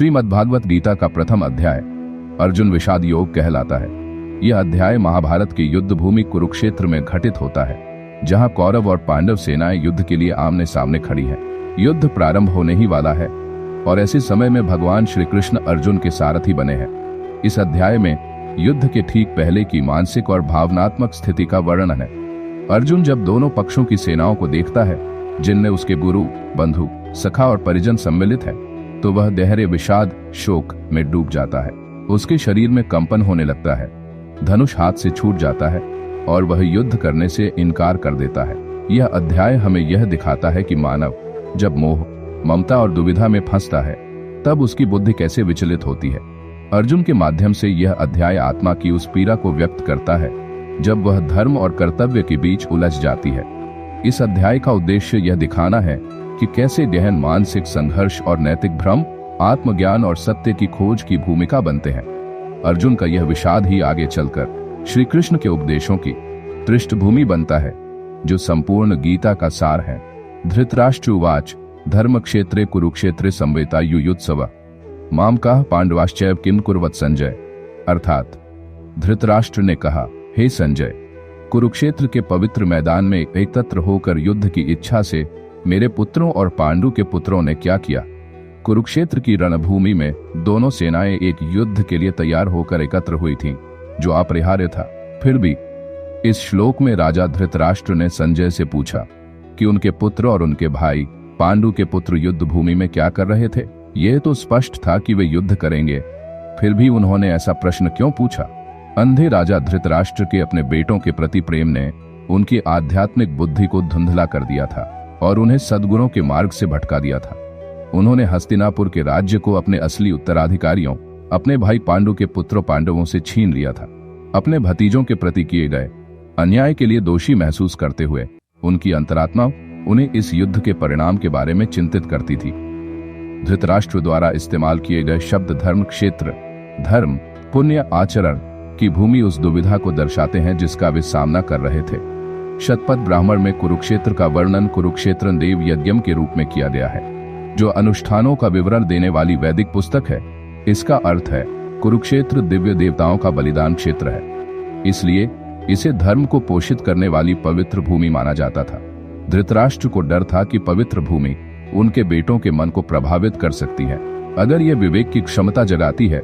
श्रीमद्भागवत गीता का प्रथम अध्याय अर्जुन विषाद योग कहलाता है। यह अध्याय महाभारत की युद्ध भूमि कुरुक्षेत्र में घटित होता है, जहां कौरव और पांडव सेनाएं युद्ध के लिए आमने सामने खड़ी हैं। युद्ध प्रारंभ होने ही वाला है और ऐसे समय में भगवान श्री कृष्ण अर्जुन के सारथी बने हैं। इस अध्याय में युद्ध के ठीक पहले की मानसिक और भावनात्मक स्थिति का वर्णन है। अर्जुन जब दोनों पक्षों की सेनाओं को देखता है, जिनमें उसके गुरु, बंधु, सखा और परिजन सम्मिलित है, तो वह गहरे विषाद शोक में डूब जाता है। उसके शरीर में कंपन होने लगता है, धनुष हाथ से छूट जाता है और वह युद्ध करने से इनकार कर देता है। यह अध्याय हमें यह दिखाता है कि मानव जब मोह, ममता और दुविधा में फंसता है, तब उसकी बुद्धि कैसे विचलित होती है। अर्जुन के माध्यम से यह अध्याय आत्मा की उस पीड़ा को व्यक्त करता है जब वह धर्म और कर्तव्य के बीच उलझ जाती है। इस अध्याय का उद्देश्य यह दिखाना है कि कैसे गहन मानसिक संघर्ष और नैतिक भ्रम आत्मज्ञान और सत्य की खोज की भूमिका बनते हैं। अर्जुन का यह विषाद ही आगे चलकर श्री कृष्ण के उपदेशों की पृष्ठभूमि बनता है, जो संपूर्ण गीता का सार है। धृतराष्ट्र उवाच धर्म क्षेत्रे कुरुक्षेत्रे संवेता युयुत्सव माम काह पांडवाश्चैव किम कुर्वत संजय। अर्थात धृतराष्ट्र ने कहा, हे संजय, कुरुक्षेत्र के पवित्र मैदान में एकत्र होकर युद्ध की इच्छा से मेरे पुत्रों और पांडु के पुत्रों ने क्या किया। कुरुक्षेत्र की रणभूमि में दोनों सेनाएं एक युद्ध के लिए तैयार होकर एकत्र हुई थीं, जो अपरिहार्य था। फिर भी इस श्लोक में राजा धृतराष्ट्र ने संजय से पूछा कि उनके पुत्र और उनके भाई पांडु के पुत्र युद्ध भूमि में क्या कर रहे थे। यह तो स्पष्ट था कि वे युद्ध करेंगे, फिर भी उन्होंने ऐसा प्रश्न क्यों पूछा। अंधे राजा धृतराष्ट्र के अपने बेटों के प्रति प्रेम ने उनकी आध्यात्मिक बुद्धि को धुंधला कर दिया था और उन्हें सद्गुणों के मार्ग से भटका दिया था। उन्होंने हस्तिनापुर के राज्य को अपने असली उत्तराधिकारियों, अपने भाई पांडु के पुत्रों पांडवों से छीन लिया था। अपने भतीजों के प्रति किए गए अन्याय के लिए दोषी महसूस करते हुए उनकी अंतरात्मा उन्हें इस युद्ध के परिणाम के बारे में चिंतित करती थी। धृतराष्ट्र द्वारा इस्तेमाल किए गए शब्द धर्म क्षेत्र, धर्म, पुण्य, आचरण की भूमि उस दुविधा को दर्शाते हैं जिसका वे सामना कर रहे थे। शतपथ ब्राह्मण में कुरुक्षेत्र का वर्णन कुरुक्षेत्र देव यज्ञम के रूप में किया गया है, जो अनुष्ठानों का विवरण देने वाली वैदिक पुस्तक है। इसका अर्थ है कुरुक्षेत्र दिव्य देवताओं का बलिदान क्षेत्र है, इसलिए इसे धर्म को पोषित करने वाली पवित्र भूमि माना जाता था। धृतराष्ट्र को डर था कि पवित्र भूमि उनके बेटों के मन को प्रभावित कर सकती है। अगर यह विवेक की क्षमता जगाती है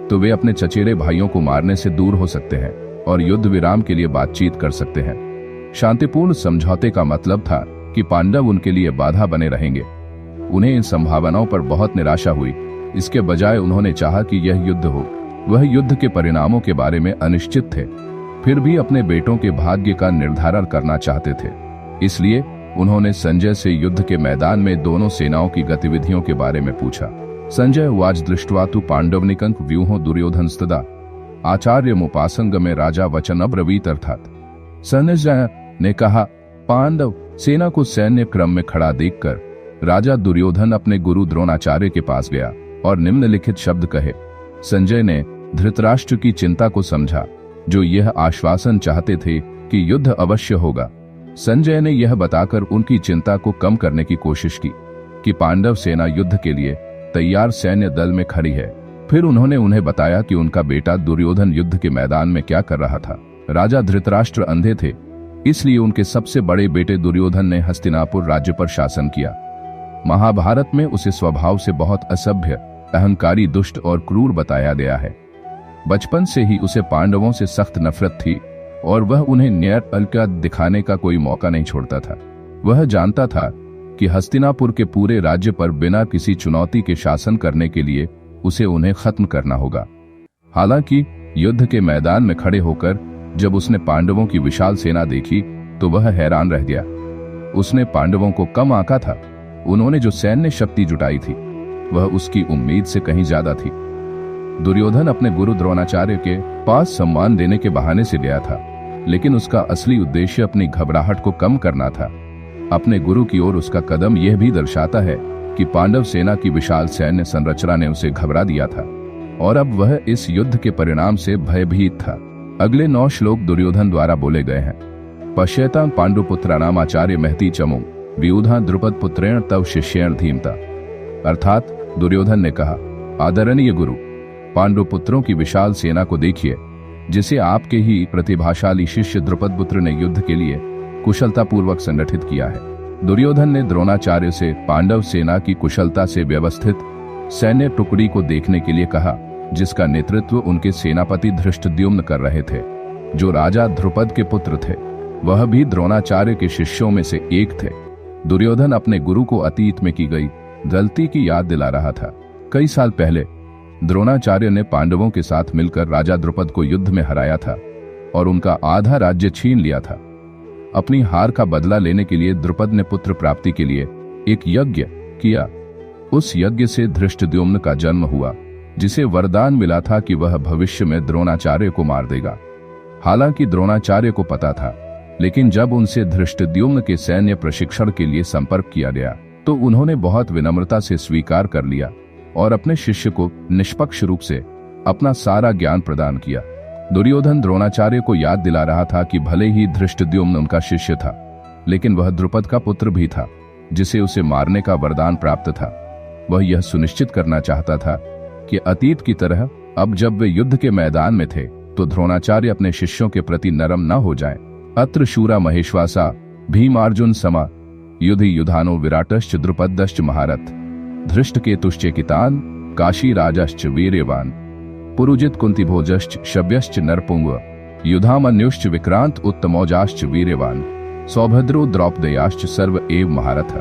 तो वे अपने चचेरे भाइयों को मारने से दूर हो सकते हैं और युद्ध विराम के लिए बातचीत कर सकते हैं। शांतिपूर्ण समझौते का मतलब था कि पांडव उनके लिए बाधा बने रहेंगे। उन्हें इन संभावनाओं पर बहुत निराशा हुई। इसके बजाय उन्होंने चाहा कि यह युद्ध हो। वह युद्ध के परिणामों के बारे में अनिश्चित थे, फिर भी अपने बेटों के भाग्य का निर्धारण करना चाहते थे। इसलिए उन्होंने संजय से युद्ध के मैदान में दोनों सेनाओं की गतिविधियों के बारे में पूछा। संजय उवाच दृष्ट्वा तु पांडवनिकंक व्यूहो दुर्योधनस्तदा आचार्य मुपासंग में राजा वचन अब्रवीत। अर्थात संजय ने कहा, पांडव सेना को सैन्य क्रम में खड़ा देखकर राजा दुर्योधन अपने गुरु द्रोणाचार्य के पास गया और निम्नलिखित शब्द कहे। संजय ने धृतराष्ट्र की चिंता को समझा, जो यह आश्वासन चाहते थे कि युद्ध अवश्य होगा। संजय ने यह बताकर उनकी चिंता को कम करने की कोशिश की कि पांडव सेना युद्ध के लिए तैयार सैन्य दल में खड़ी है। फिर उन्होंने उन्हें बताया कि उनका बेटा दुर्योधन युद्ध के मैदान में क्या कर रहा था। राजा धृतराष्ट्र अंधे थे, इसलिए उनके सबसे बड़े बेटे दुर्योधन ने हस्तिनापुर राज्य पर शासन किया। महाभारत में उसे स्वभाव से बहुत असभ्य, अहंकारी, दुष्ट और क्रूर बताया गया है। बचपन से ही उसे पांडवों से सख्त नफरत थी और वह उन्हें न्याय दिखाने का कोई मौका नहीं छोड़ता था। वह जानता था कि हस्तिनापुर के पूरे राज्य पर बिना किसी चुनौती के शासन करने के लिए उसे उन्हें खत्म करना होगा। हालांकि युद्ध के मैदान में खड़े होकर जब उसने पांडवों की विशाल सेना देखी तो वह हैरान रह गया। उसने पांडवों को कम आंका था। उन्होंने जो सैन्य शक्ति जुटाई थी वह उसकी उम्मीद से कहीं ज्यादा थी। दुर्योधन अपने गुरु द्रोणाचार्य के पास सम्मान देने के बहाने से गया था, लेकिन उसका असली उद्देश्य अपनी घबराहट को कम करना था। अपने गुरु की ओर उसका कदम यह भी दर्शाता है कि पांडव सेना की विशाल सैन्य संरचना ने उसे घबरा दिया था और अब वह इस युद्ध के परिणाम से भयभीत था। अगले 9 श्लोक दुर्योधन द्वारा बोले गए हैं। पश्यतां पांडुपुत्राणाम आचार्य महती चमु व्यूधा द्रुपद पुत्रेण तव शिष्येण धीमता। अर्थात दुर्योधन ने कहा, आदरणीय गुरु, पांडु पुत्रों की विशाल सेना को देखिए, जिसे आपके ही प्रतिभाशाली शिष्य द्रुपदपुत्र ने युद्ध के लिए कुशलतापूर्वक संगठित किया है। दुर्योधन ने द्रोणाचार्य से पांडव सेना की कुशलता से व्यवस्थित सैन्य टुकड़ी को देखने के लिए कहा, जिसका नेतृत्व उनके सेनापति धृष्टद्युम्न कर रहे थे, जो राजा ध्रुपद के पुत्र थे। वह भी द्रोणाचार्य के शिष्यों में से एक थे। दुर्योधन अपने गुरु को अतीत में की गई गलती की याद दिला रहा था। कई साल पहले द्रोणाचार्य ने पांडवों के साथ मिलकर राजा द्रुपद को युद्ध में हराया था और उनका आधा राज्य छीन लिया था। अपनी हार का बदला लेने के लिए द्रुपद ने पुत्र प्राप्ति के लिए एक यज्ञ किया। उस यज्ञ से धृष्टद्युम्न का जन्म हुआ, जिसे वरदान मिला था कि वह भविष्य में द्रोणाचार्य को मार देगा। हालांकि द्रोणाचार्य को पता था, लेकिन जब उनसे धृष्टद्युम्न के सैन्य प्रशिक्षण के लिए संपर्क किया गया तो उन्होंने बहुत विनम्रता से स्वीकार कर लिया और अपने शिष्य को निष्पक्ष रूप से अपना सारा ज्ञान प्रदान किया। दुर्योधन द्रोणाचार्य को याद दिला रहा था कि भले ही धृष्टद्युम्न उनका शिष्य था, लेकिन वह द्रुपद का पुत्र भी था, जिसे उसे मारने का वरदान प्राप्त था। वह यह सुनिश्चित करना चाहता था कि अतीत की तरह अब जब वे युद्ध के मैदान में थे तो द्रोणाचार्य अपने शिष्यों के प्रति नरम न हो जाएं। अत्र शूरा महेश्वासा भीमार्जुन समा युधि युधानो विराटश्च द्रुपदश्च महारथ धृष्ट केतुश्चेकितान काशी राजश्च वीर्यवान पुरुजित कुंतीभोजश्च शव्यश्च नरपुंग युधामन्युश्च विक्रांत उत्तमौजाश्च वीर्यवान सौभद्रो द्रौपदयाश्च सर्व एव महारथ।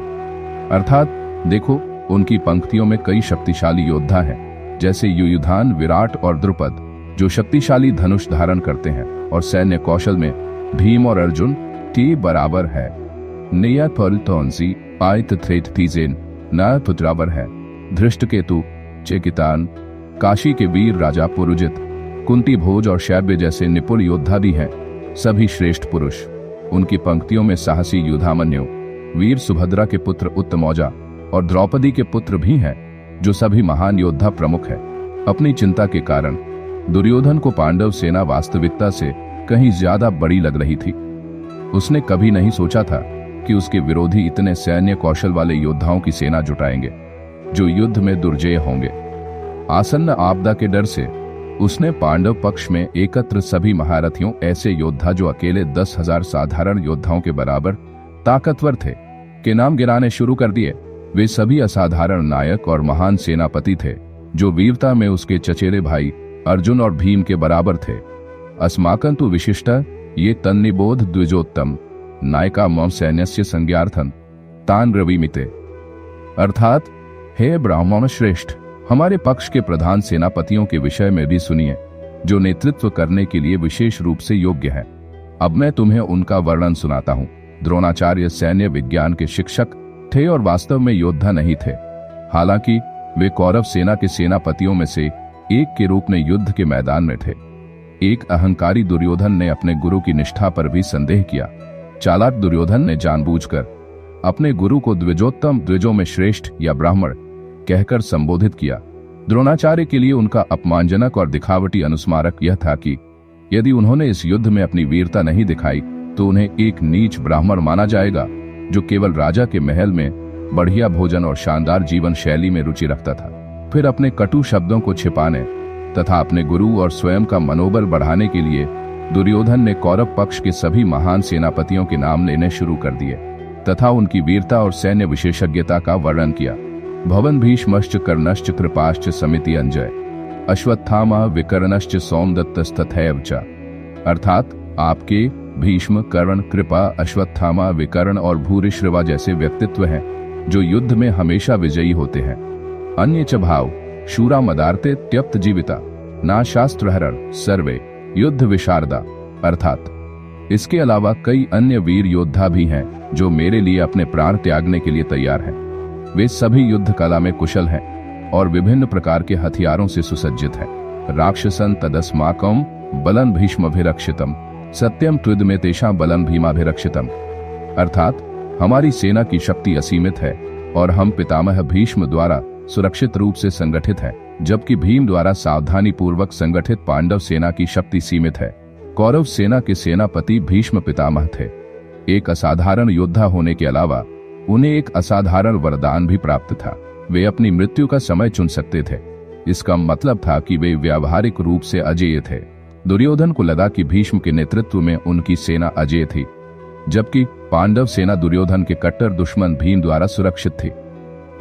अर्थात देखो, उनकी पंक्तियों में कई शक्तिशाली योद्धा हैं, जैसे युयुधान, विराट और द्रुपद, जो शक्तिशाली धनुष धारण करते हैं, और सैन्य कौशल में भीम और अर्जुन टी बराबर है। नियत फलतौंसी आयत थ्रेट थीजेन न पुत्रावर है। धृष्ट केतु, चेकितान, काशी के वीर राजा पुरुजित, कुंती भोज और शैब्य जैसे निपुण योद्धा भी हैं, सभी श्रेष्ठ पुरुष। उनकी पंक्तियों में साहसी युधामन्यु, वीर सुभद्रा के पुत्र उत्तमौजा और द्रौपदी के पुत्र भी हैं, जो सभी महान योद्धा प्रमुख हैं। अपनी चिंता के कारण दुर्योधन को पांडव सेना वास्तविकता से कहीं ज्यादा बड़ी लग रही थी। उसने कभी नहीं सोचा था कि उसके विरोधी इतने सैन्य कौशल वाले योद्धाओं की सेना जुटाएंगे, जो युद्ध में दुर्जय होंगे। आसन्न आपदा के डर से उसने पांडव पक्ष में एकत्र सभी महारथियों, ऐसे योद्धा जो अकेले 10,000 साधारण योद्धाओं के बराबर ताकतवर थे, के नाम गिराने शुरू कर दिए। वे सभी असाधारण नायक और महान सेनापति थे, जो वीरता में उसके चचेरे भाई अर्जुन और भीम के बराबर थे। अस्माकंतु विशिष्ट ये तन्निबोध द्विजोत्तम नायका मम सैन्यस्य संज्ञार्थन तान ब्रवीमिते। अर्थात, हे ब्राह्मण श्रेष्ठ, हमारे पक्ष के प्रधान सेनापतियों के विषय में भी सुनिए, जो नेतृत्व करने के लिए विशेष रूप से योग्य हैं। अब मैं तुम्हें उनका वर्णन सुनाता हूँ। द्रोणाचार्य सैन्य विज्ञान के शिक्षक थे और वास्तव में योद्धा नहीं थे। हालांकि वे कौरव सेना के सेनापतियों में से एक के रूप में युद्ध के मैदान में थे। एक अहंकारी दुर्योधन ने अपने गुरु की निष्ठा पर भी संदेह किया। चालाक दुर्योधन ने जानबूझकर अपने गुरु को द्विजोत्तम, द्विजों में श्रेष्ठ या ब्राह्मण कहकर संबोधित किया। द्रोणाचार्य के लिए उनका अपमानजनक और दिखावटी अनुस्मारक यह था कि यदि उन्होंने इस युद्ध में अपनी वीरता नहीं दिखाई तो उन्हें एक नीच ब्राह्मण माना जाएगा, जो केवल राजा के महल में बढ़िया भोजन और शानदार जीवन शैली में रुचि रखता था। फिर अपने कटु शब्दों को छिपाने तथा अपने गुरु और स्वयं का मनोबल बढ़ाने के लिए दुर्योधन ने कौरव पक्ष के सभी महान सेनापतियों के नाम लेने शुरू कर दिए तथा उनकी वीरता और सैन्य विशेषज्ञता का वर्णन किया। भवन भीष्मश्च कर्णश्च कृपाश्च समिति अंजय अश्वत्थामा विकर्णश्च सोमदत्तस्तथैव च। अर्थात आपके भीष्म, कर्ण, कृपा, अश्वत्थामा, विकर्ण और भूरिश्रवा जैसे व्यक्तित्व हैं, जो युद्ध में हमेशा विजयी होते हैं। अन्य च भाव शूरा मदार्ते त्यक्त जीविता ना शास्त्रहरण सर्वे युद्ध विशारदा। अर्थात इसके अलावा कई अन्य वीर योद्धा भी हैं, जो मेरे लिए अपने प्राण त्यागने के लिए तैयार हैं। वे सभी युद्ध कला में कुशल हैं और विभिन्न प्रकार के हथियारों से सुसज्जित हैं। राक्षसन तदस्माकं बलं भीष्मभिरक्षितम सत्यम त्विद में तेषां बलं भीमाभिरक्षितम। अर्थात हमारी सेना की शक्ति असीमित है और हम पितामह भीष्म द्वारा सुरक्षित रूप से संगठित हैं, जबकि भीम द्वारा सावधानी पूर्वक संगठित पांडव सेना की शक्ति सीमित है। कौरव सेना के सेनापति भीष्म पितामह थे। एक असाधारण योद्धा होने के अलावा उन्हें एक असाधारण वरदान भी प्राप्त था। वे अपनी मृत्यु का समय चुन सकते थे। इसका मतलब था कि वे व्यावहारिक रूप से अजेय थे। दुर्योधन को लगा कि भीष्म के नेतृत्व में उनकी सेना अजेय थी, जबकि पांडव सेना दुर्योधन के कट्टर दुश्मन भीम द्वारा सुरक्षित थी।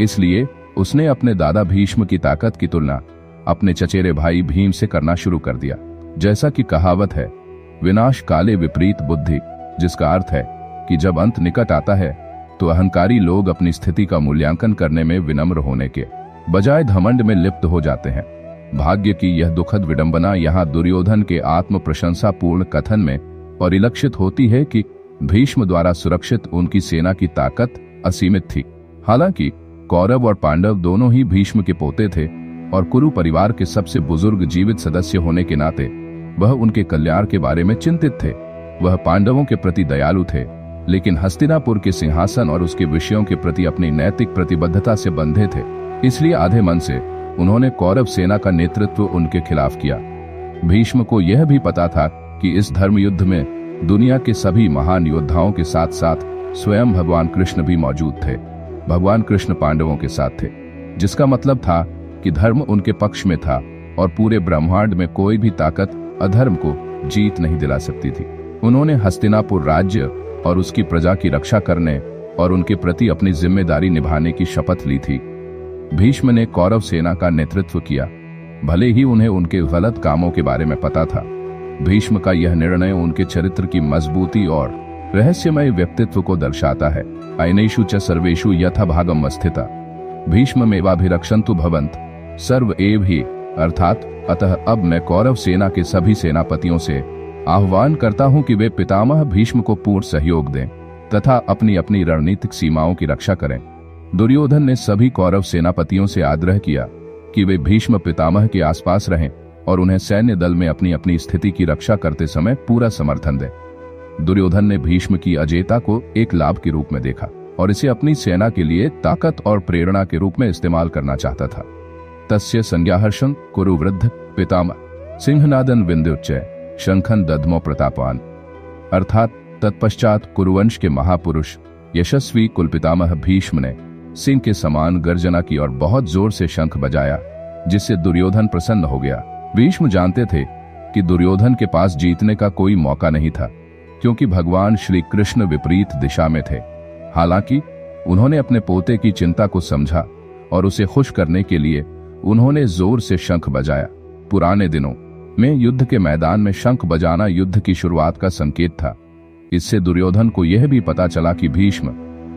इसलिए उसने अपने दादा भीष्म की ताकत की तुलना अपने चचेरे भाई भीम से करना शुरू कर दिया। जैसा कि कहावत है, विनाश काले विपरीत बुद्धि, जिसका अर्थ है कि जब अंत निकट आता है तो अहंकारी लोग अपनी स्थिति का मूल्यांकन करने में विनम्र होने के बजाय घमंड में लिप्त हो जाते हैं। भाग्य की यह दुखद विडंबना यहाँ दुर्योधन के आत्म प्रशंसापूर्ण कथन में परिलक्षित होती है कि भीष्म द्वारा सुरक्षित उनकी सेना की ताकत असीमित थी। हालांकि कौरव और पांडव दोनों ही भीष्म के पोते थे और कुरु परिवार के सबसे बुजुर्ग जीवित सदस्य होने के नाते वह उनके कल्याण के बारे में चिंतित थे। वह पांडवों के प्रति दयालु थे, लेकिन हस्तिनापुर के सिंहासन और उसके विषयों के प्रति अपनी नैतिक प्रतिबद्धता से बंधे थे। इसलिए आधे मन से उन्होंने कौरव सेना का नेतृत्व उनके खिलाफ किया। भीष्म को यह भी पता था कि इस धर्म युद्ध में दुनिया के सभी महान योद्धाओं के साथ साथ स्वयं भगवान कृष्ण भी मौजूद थे। भगवान कृष्ण पांडवों के साथ थे, जिसका मतलब था कि धर्म उनके पक्ष में था और पूरे ब्रह्मांड में कोई भी ताकत अधर्म को जीत नहीं दिला सकती थी। उन्होंने हस्तिनापुर राज्य और उसकी प्रजा की रक्षा करने और उनके प्रति अपनी जिम्मेदारी निभाने की शपथ ली थी। भीष्म ने कौरव सेना का नेतृत्व किया, भले ही उन्हें उनके गलत कामों के बारे में पता था। भीष्म का यह निर्णय उनके चरित्र की मजबूती और रहस्यमय व्यक्तित्व को दर्शाता है। अयनेषु च सर्वेषु यथा भागम स्थिता भीष्ममेवाभिरक्षन्तु भवन्त सर्व एव हि, अर्थात अतः अब मैं कौरव सेना के सभी सेनापतियों से आह्वान करता हूं कि वे पितामह भीष्म को पूर्ण सहयोग दें तथा अपनी अपनी रणनीतिक सीमाओं की रक्षा करें। दुर्योधन ने सभी कौरव सेनापतियों से आग्रह किया कि वे भीष्म पितामह के आसपास रहें और उन्हें सैन्य दल में अपनी अपनी स्थिति की रक्षा करते समय पूरा समर्थन दें। दुर्योधन ने भीष्म की अजेयता को एक लाभ के रूप में देखा और इसे अपनी सेना के लिए ताकत और प्रेरणा के रूप में इस्तेमाल करना चाहता था। तस्य संज्ञाहर्षं कुरु वृद्ध पितामह सिंहनादन विंध्योच्चय शंखन दध्मो प्रतापवान, अर्थात तत्पश्चात कुरुवंश के महापुरुष यशस्वी कुलपितामह भीष्म ने सिंह के समान गर्जना की और बहुत जोर से शंख बजाया, जिससे दुर्योधन प्रसन्न हो गया। भीष्म जानते थे कि दुर्योधन के पास जीतने का कोई मौका नहीं था, क्योंकि भगवान श्री कृष्ण विपरीत दिशा में थे। हालांकि उन्होंने अपने पोते की चिंता को समझा और उसे खुश करने के लिए उन्होंने जोर से शंख बजाया। पुराने दिनों में युद्ध के मैदान में शंख बजाना युद्ध की शुरुआत का संकेत था। इससे दुर्योधन को यह भी पता चला कि भीष्म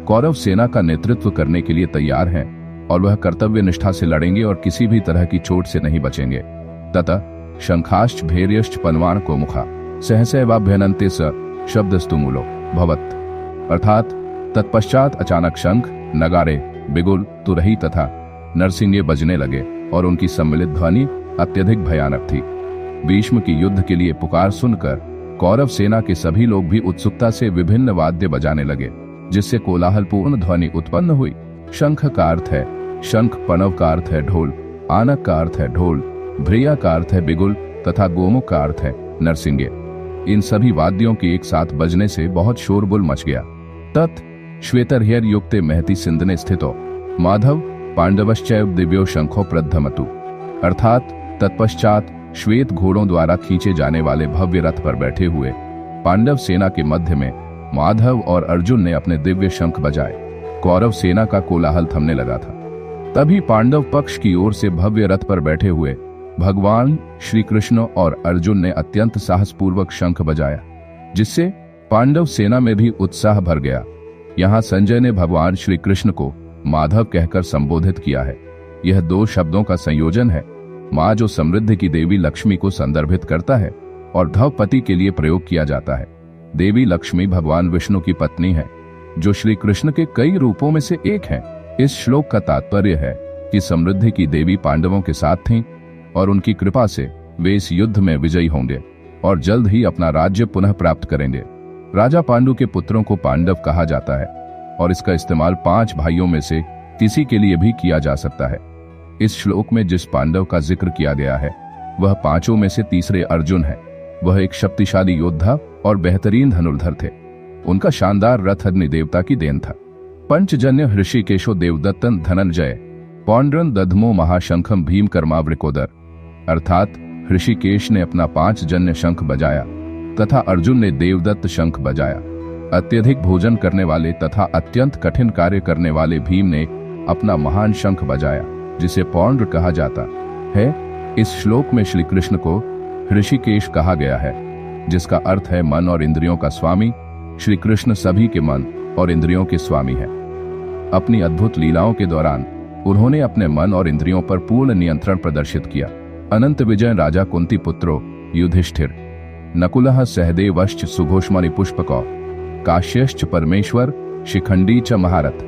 कौरव सेना का नेतृत्व करने के लिए तैयार हैं और वह कर्तव्य निष्ठा से लड़ेंगे और किसी भी तरह की चोट से नहीं बचेंगे। ततः शंखाश्च भैर्यश्च पनवान को मुखा सहसैवाभ्यनन्ते स शब्दस्तु मूलो भवत्, अर्थात तत्पश्चात अचानक शंख, नगारे, बिगुल, तुरही तथा नरसिंगे बजने लगे और उनकी सम्मिलित ध्वनि अत्यधिक भयानक थी। भीष्म की युद्ध के लिए पुकार सुनकर कौरव सेना के सभी लोग भी उत्सुकता से विभिन्न वाद्य बजाने लगे, जिससे कोलाहलपूर्ण ध्वनि उत्पन्न हुई। शंख का अर्थ है शंख, पनव का अर्थ है ढोल, आनक का अर्थ है ढोल, भ्रिया का अर्थ है बिगुल तथा गोमुख का अर्थ है नरसिंगे। इन सभी वाद्यों के एक साथ बजने से बहुत शोरगुल मच गया। तत् श्वेतर्ह्यर युक्ते महति सिंधने स्थितो माधव पांडवश्चैव दिव्यो शंखो प्रद्धमतु, अर्थात तत्पश्चात श्वेत घोड़ों द्वारा खींचे जाने वाले भव्य रथ पर बैठे हुए पांडव सेना के मध्य में माधव और अर्जुन ने अपने दिव्य शंख बजाए। कौरव सेना का कोलाहल थमने लगा था। तभी पांडव पक्ष की ओर से भव्य रथ पर बैठे हुए भगवान श्री कृष्ण और अर्जुन ने अत्यंत साहसपूर्वक शंख बजाया, जिससे पांडव सेना में भी उत्साह भर गया। यहाँ संजय ने भगवान श्री कृष्ण को माधव कहकर संबोधित किया है। यह दो शब्दों का संयोजन है। माँ जो समृद्धि की देवी लक्ष्मी को संदर्भित करता है और धवपति के लिए प्रयोग किया जाता है। देवी लक्ष्मी भगवान विष्णु की पत्नी है, जो श्री कृष्ण के कई रूपों में से एक है। इस श्लोक का तात्पर्य है कि समृद्धि की देवी पांडवों के साथ थीं और उनकी कृपा से वे इस युद्ध में विजयी होंगे और जल्द ही अपना राज्य पुनः प्राप्त करेंगे। राजा पांडु के पुत्रों को पांडव कहा जाता है और इसका इस्तेमाल 5 भाइयों में से किसी के लिए भी किया जा सकता है। इस श्लोक में जिस पांडव का जिक्र किया गया है वह 5 में से तीसरे अर्जुन है। वह एक शक्तिशाली योद्धा और बेहतरीन धनुर्धर थे। उनका शानदार रथ अग्नि देवता की देन था। पंचजन्य ऋषिकेशो देवदत्तन धनंजय पौंड्रन दधमो महाशंखम भीम कर्मावृकोदर, अर्थात ऋषिकेश ने अपना 5 जन्य शंख बजाया तथा अर्जुन ने देवदत्त शंख बजाया। अत्यधिक भोजन करने वाले तथा अत्यंत कठिन कार्य करने वाले भीम ने अपना महान शंख बजाया, जिसे पौंड्र कहा जाता है। इस श्लोक में श्री कृष्ण को ऋषिकेश कहा गया है, जिसका अर्थ है मन और इंद्रियों का स्वामी। श्री कृष्ण सभी के मन और इंद्रियों के स्वामी हैं। अपनी अद्भुत लीलाओं के दौरान उन्होंने अपने मन और इंद्रियों पर पूर्ण नियंत्रण प्रदर्शित किया। अनंत विजय राजा कुंती पुत्रो युधिष्ठिर, नकुलः सहदेवश्च सुघोषमणि पुष्पकौ, काश्यश्च परमेश्वर शिखंडी च महारथ,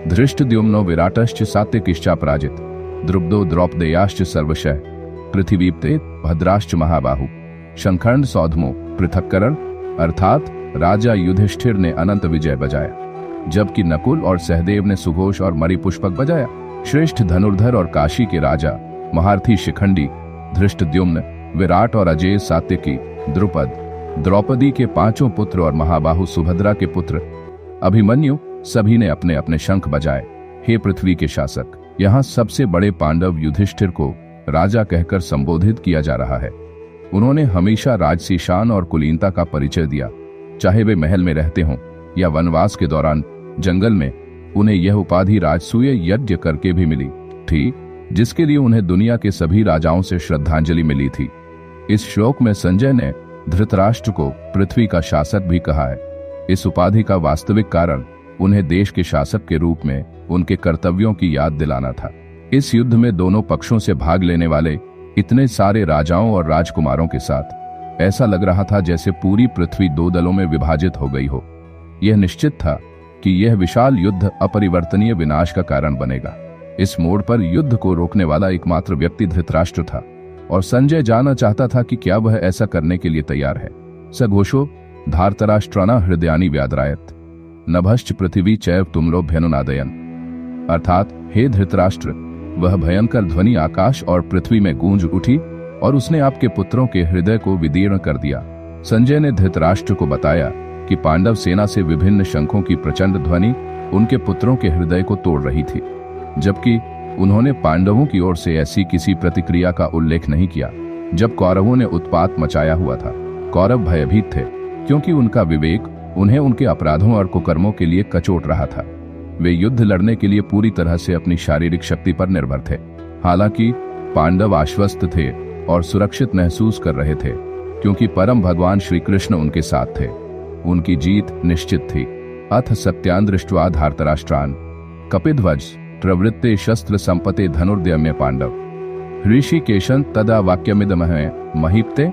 धृष्टद्युम्नो विराटश्च सात्यकिश्चापराजित, द्रुपदो द्रौपदेयाश्च सर्वशः, पृथिवीप्ते भद्राश्च महाबाहु, शंखंड सौधमो पृथक्करण, अर्थात राजा युधिष्ठिर ने अनंत विजय बजाया, जबकि नकुल और सहदेव ने सुघोष और मणिपुष्पक बजाया। श्रेष्ठ धनुर्धर और काशी के राजा महारथी शिखंडी, धृष्टद्युम्न, विराट और अजेय सात्यकी, द्रुपद, द्रौपदी के 5 पुत्र और महाबाहु सुभद्रा के पुत्र अभिमन्यु, सभी ने अपने अपने शंख बजाए। हे पृथ्वी के शासक, यहाँ सबसे बड़े पांडव युधिष्ठिर को राजा कहकर संबोधित किया जा रहा है। उन्होंने हमेशा राजसी शान और कुलीनता का परिचय दिया, चाहे वे महल में रहते हों या वनवास के दौरान जंगल में। उन्हें यह उपाधि राजसूय यज्ञ करके भी मिली थी, जिसके लिए उन्हें दुनिया के सभी राजाओं से श्रद्धांजलि मिली थी। इस श्लोक में संजय ने धृतराष्ट्र को पृथ्वी का शासक भी कहा है। इस उपाधि का वास्तविक कारण उन्हें देश के शासक के रूप में उनके कर्तव्यों की याद दिलाना था। इस युद्ध में दोनों पक्षों से भाग लेने वाले इतने सारे राजाओं और राजकुमारों के साथ ऐसा लग रहा था जैसे पूरी पृथ्वी 2 दलों में विभाजित हो गई हो। यह निश्चित था कि यह विशाल युद्ध अपरिवर्तनीय विनाश का कारण बनेगा। इस मोड़ पर युद्ध को रोकने वाला एकमात्र व्यक्ति धृतराष्ट्र था, और संजय जानना चाहता था कि क्या वह ऐसा करने के लिए तैयार है। सघोषो धार्तराष्ट्राना हृदयानि व्याद्रायत, नभश्च पृथ्वी चैव तुमलो भ्यनुनादयन, अर्थात हे धृतराष्ट्र, वह भयंकर ध्वनि आकाश और पृथ्वी में गूंज उठी और उसने आपके पुत्रों के हृदय को विदीर्ण कर दिया। संजय ने धृतराष्ट्र को बताया कि पांडव सेना से विभिन्न शंखों की प्रचंड ध्वनि उनके पुत्रों के हृदय को तोड़ रही थी, जबकि उन्होंने पांडवों की ओर से ऐसी किसी प्रतिक्रिया का उल्लेख नहीं किया। जब कौरवों ने उत्पात मचाया हुआ था, कौरव भयभीत थे, क्योंकि उनका विवेक उन्हें उनके अपराधों और कुकर्मों के लिए कचोट रहा था। वे युद्ध लड़ने के लिए पूरी तरह से अपनी शारीरिक शक्ति पर निर्भर थे। हालांकि पांडव आश्वस्त थे और सुरक्षित महसूस कर रहे थे, क्योंकि परम भगवान श्री कृष्ण उनके साथ थे। उनकी जीत निश्चित थी। अथ सत्यान दृष्ट्वा धार्तराष्ट्रान कपिध्वज प्रवृत्ते शस्त्र संपते धनुर्दम्य पांडव, ऋषिकेशन तदा वाक्यमिदमहे महीप्ते,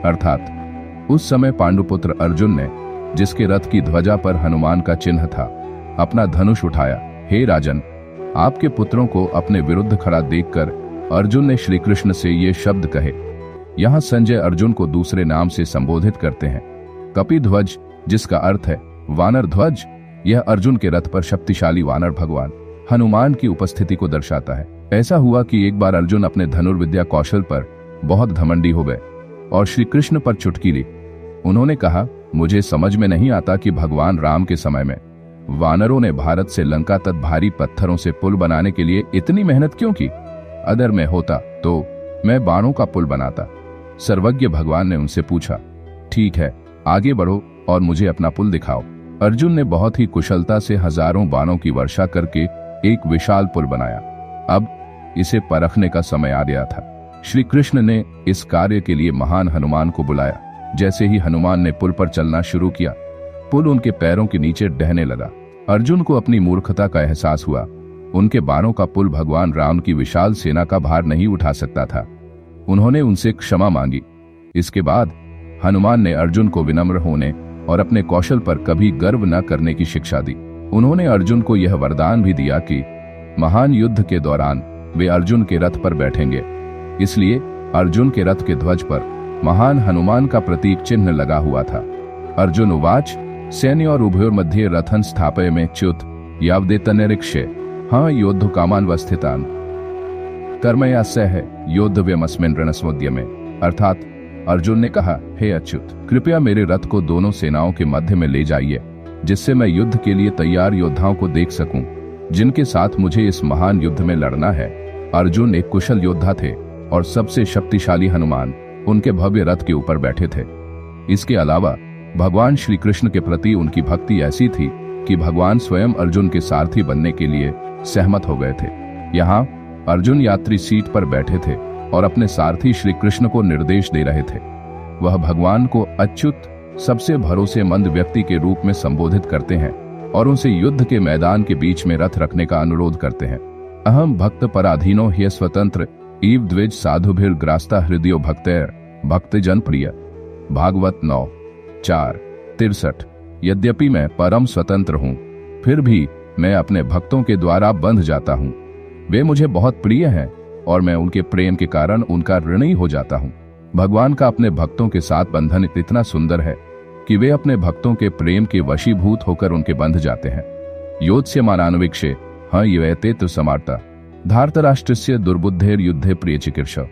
अर्थात उस समय पांडुपुत्र अर्जुन ने, जिसके रथ की ध्वजा पर हनुमान का चिन्ह था, अपना धनुष उठाया। हे राजन, आपके पुत्रों को अपने विरुद्ध खड़ा देखकर अर्जुन ने श्री कृष्ण से ये शब्द कहे। यहाँ संजय अर्जुन को दूसरे नाम से संबोधित करते हैं, कपिध्वज, जिसका अर्थ है वानर ध्वज। यह अर्जुन के रथ पर शक्तिशाली वानर भगवान हनुमान की उपस्थिति को दर्शाता है। ऐसा हुआ कि एक बार अर्जुन अपने धनुर्विद्या कौशल पर बहुत घमंडी हो गए और श्री कृष्ण पर चुटकी ली। उन्होंने कहा, मुझे समझ में नहीं आता कि भगवान राम के समय में वानरों ने भारत से लंका तक भारी पत्थरों से पुल बनाने के लिए इतनी मेहनत क्यों की। अगर मैं होता तो मैं बाणों का पुल बनाता। सर्वज्ञ भगवान ने उनसे पूछा, ठीक है, आगे बढ़ो और मुझे अपना पुल दिखाओ। अर्जुन ने बहुत ही कुशलता से हजारों बाणों की वर्षा करके एक विशाल पुल बनाया। अब इसे परखने का समय आ गया था। श्री कृष्ण ने इस कार्य के लिए महान हनुमान को बुलाया। जैसे ही हनुमान ने पुल पर चलना शुरू किया, पुल उनके पैरों के नीचे ढहने लगा। अर्जुन को अपनी मूर्खता का एहसास हुआ। उनके बाणों का पुल भगवान राम की विशाल सेना का भार नहीं उठा सकता था। उन्होंने उनसे क्षमा मांगी। इसके बाद हनुमान ने अर्जुन को विनम्र होने और अपने कौशल पर कभी गर्व न करने की शिक्षा दी। उन्होंने अर्जुन को यह वरदान भी दिया कि महान युद्ध के दौरान वे अर्जुन के रथ पर बैठेंगे। इसलिए अर्जुन के रथ के ध्वज पर महान हनुमान का प्रतीक चिन्ह लगा हुआ था। अर्जुन उवाच, सैन्य और उभयोर्मध्ये रथन स्थापय में च्युत यावदेतनिरीक्ष्य हाँ योद्धु कामान वस्थितान कर्मयास्य है योद्धव्यमस्मिन् रणस्मोद्यमे, अर्थात अर्जुन ने कहा, हे अच्युत, कृपया मेरे रथ को दोनों सेनाओं के मध्य में ले जाइए, जिससे मैं युद्ध के लिए तैयार योद्धाओं को देख सकूं। जिनके साथ मुझे इस महान युद्ध में लड़ना है। अर्जुन एक कुशल योद्धा थे और सबसे शक्तिशाली हनुमान उनके भव्य रथ के ऊपर बैठे थे। इसके अलावा भगवान श्री कृष्ण के प्रति उनकी भक्ति ऐसी थी कि भगवान स्वयं अर्जुन के सारथी बनने के लिए सहमत हो गए थे। यहाँ अर्जुन यात्री सीट पर बैठे थे और अपने सारथी श्री कृष्ण को निर्देश दे रहे थे। वह भगवान को अच्युत, सबसे भरोसेमंद व्यक्ति के रूप में संबोधित करते हैं और उनसे युद्ध के मैदान के बीच में रथ रखने का अनुरोध करते हैं। अहम भक्त पराधीनो ह्य स्वतंत्र ईव द्विज साधुभिर ग्रास्ता हृदयो भक्तैर भक्तजन प्रिय। भागवत 9:4-63। यद्यपि मैं परम स्वतंत्र हूँ, फिर भी मैं अपने भक्तों के द्वारा बंध जाता हूँ। वे मुझे बहुत प्रिय हैं और मैं उनके प्रेम के कारण उनका ऋणी हो जाता हूँ। भगवान का अपने भक्तों के साथ बंधन इतना सुंदर है कि वे अपने भक्तों के प्रेम के वशीभूत होकर उनके बंध जाते हैं। योत्स्य मानान्विक्षे हाँ ये तो समार्ता धार्तराष्ट्रस्य दुर्बुद्धेर युद्धे प्रिय चिकित्सा।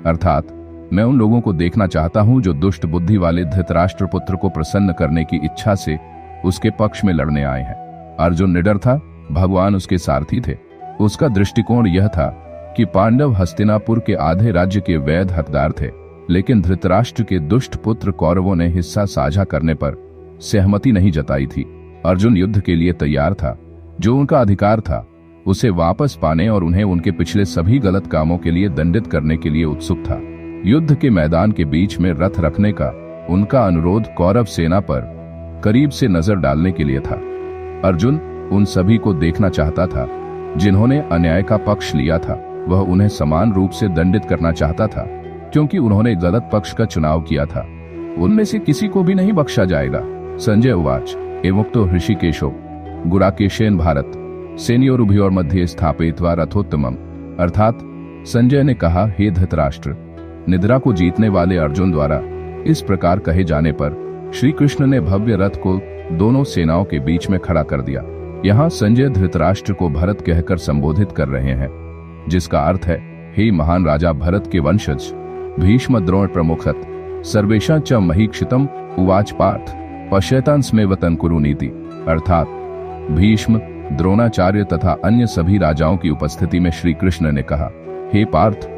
अर्थात मैं उन लोगों को देखना चाहता हूं जो दुष्ट बुद्धि वाले धृतराष्ट्र पुत्र को प्रसन्न करने की इच्छा से उसके पक्ष में लड़ने आए हैं। अर्जुन निडर था, भगवान उसके सारथी थे। उसका दृष्टिकोण यह था कि पांडव हस्तिनापुर के आधे राज्य के वैध हकदार थे, लेकिन धृतराष्ट्र के दुष्ट पुत्र कौरवों ने हिस्सा साझा करने पर सहमति नहीं जताई थी। अर्जुन युद्ध के लिए तैयार था। जो उनका अधिकार था उसे वापस पाने और उन्हें उनके पिछले सभी गलत कामों के लिए दंडित करने के लिए उत्सुक था। युद्ध के मैदान के बीच में रथ रखने का उनका अनुरोध कौरव सेना पर करीब से नजर डालने के लिए था। अर्जुन उन सभी को देखना चाहता था जिन्होंने अन्याय का पक्ष लिया था। वह उन्हें समान रूप से दंडित करना चाहता था, क्योंकि उन्होंने गलत पक्ष का चुनाव किया था। उनमें से किसी को भी नहीं बख्शा जाएगा। संजय उवाच एवोक्तो हृषिकेशो गुराकेशेन भारत सेनयोरुभयोर मध्ये स्थापयित्वा रथोत्तमम्। अर्थात संजय ने कहा, हे धृतराष्ट्र, निद्रा को जीतने वाले अर्जुन द्वारा इस प्रकार कहे जाने पर श्री कृष्ण ने भव्य रथ को दोनों सेनाओं के बीच में खड़ा कर दिया। यहाँ संजय धृतराष्ट्र को भरत कहकर संबोधित कर रहे हैं, जिसका अर्थ है, हे महान राजा भरत के वंशज, भीष्म द्रोण प्रमुखत सर्वेशा च महीक्षितम उवाच पार्थ पश्यतान स्मेवतन कुरु नीति। अर्थात भीष्म, द्रोणाचार्य तथा अन्य सभी राजाओं की उपस्थिति में श्री कृष्ण ने कहा, हे पार्थ,